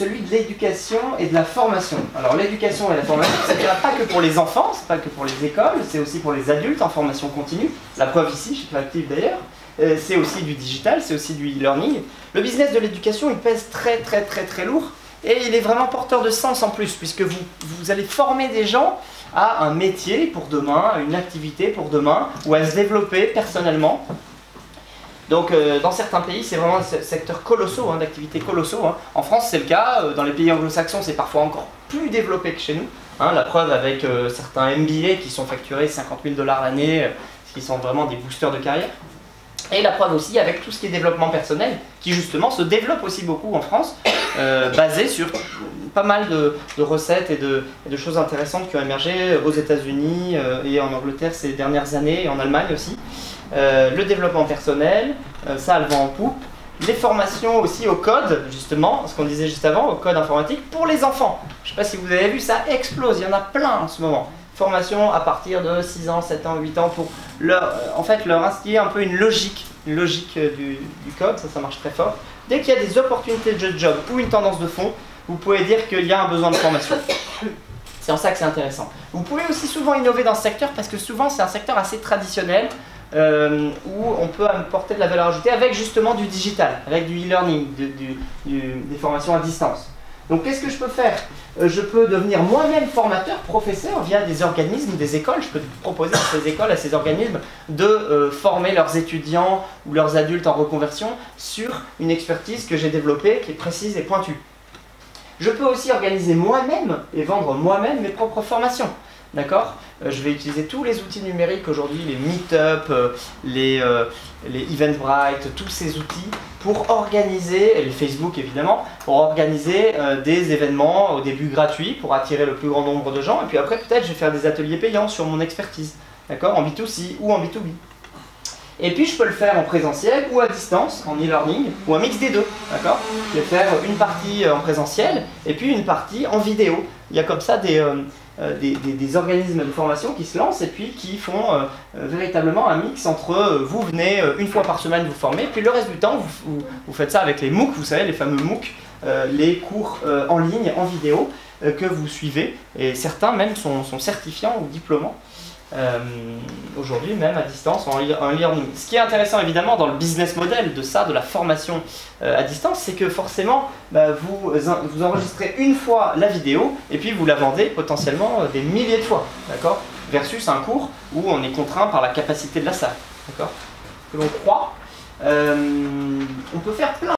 celui de l'éducation et de la formation. Alors l'éducation et la formation, ça ne sert pas que pour les enfants, c'est pas que pour les écoles, c'est aussi pour les adultes en formation continue. La preuve ici, chez Créative d'ailleurs. C'est aussi du digital, c'est aussi du e-learning. Le business de l'éducation, il pèse très lourd et il est vraiment porteur de sens en plus, puisque vous allez former des gens à un métier pour demain, à une activité pour demain, ou à se développer personnellement. Donc dans certains pays, c'est vraiment un secteur colossaux, d'activités colossaux. En France, c'est le cas. Dans les pays anglo-saxons, c'est parfois encore plus développé que chez nous. La preuve avec certains MBA qui sont facturés 50 000 $ l'année, qui sont vraiment des boosters de carrière. Et la preuve aussi avec tout ce qui est développement personnel, qui justement se développe aussi beaucoup en France, basé sur pas mal de recettes et de choses intéressantes qui ont émergé aux États-Unis et en Angleterre ces dernières années, et en Allemagne aussi. Le développement personnel, ça a le vent en poupe. Les formations aussi au code, justement, ce qu'on disait juste avant, au code informatique pour les enfants. Je ne sais pas si vous avez vu, ça explose, il y en a plein en ce moment. Formation à partir de 6 ans, 7 ans, 8 ans pour leur instiller un peu une logique du code, ça marche très fort. Dès qu'il y a des opportunités de job ou une tendance de fond, vous pouvez dire qu'il y a un besoin de formation. C'est en ça que c'est intéressant. Vous pouvez aussi souvent innover dans ce secteur parce que souvent c'est un secteur assez traditionnel où on peut apporter de la valeur ajoutée avec justement du digital, avec du e-learning, des formations à distance. Donc qu'est-ce que je peux faire? Je peux devenir moi-même formateur, professeur via des organismes, des écoles. Je peux proposer à ces écoles, à ces organismes de former leurs étudiants ou leurs adultes en reconversion sur une expertise que j'ai développée qui est précise et pointue. Je peux aussi organiser moi-même et vendre moi-même mes propres formations. D'accord? Je vais utiliser tous les outils numériques aujourd'hui, les Meetup, les Eventbrite, tous ces outils pour organiser, et les Facebook évidemment, pour organiser des événements au début gratuits pour attirer le plus grand nombre de gens. Et puis après, peut-être, je vais faire des ateliers payants sur mon expertise, d'accord? En B2C ou en B2B. Et puis, je peux le faire en présentiel ou à distance, en e-learning, ou un mix des deux, d'accord? Je vais faire une partie en présentiel et puis une partie en vidéo. Il y a comme ça des organismes de formation qui se lancent et puis qui font véritablement un mix entre vous venez une fois par semaine vous former, puis le reste du temps vous faites ça avec les MOOC, vous savez, les fameux MOOC, les cours en ligne, en vidéo que vous suivez, et certains même sont certifiants ou diplômants. Aujourd'hui même à distance en e-learning. Ce qui est intéressant évidemment dans le business model de ça, de la formation à distance, c'est que forcément vous enregistrez une fois la vidéo et puis vous la vendez potentiellement des milliers de fois, d'accord? Versus un cours où on est contraint par la capacité de la salle, d'accord? Que l'on croit, on peut faire plein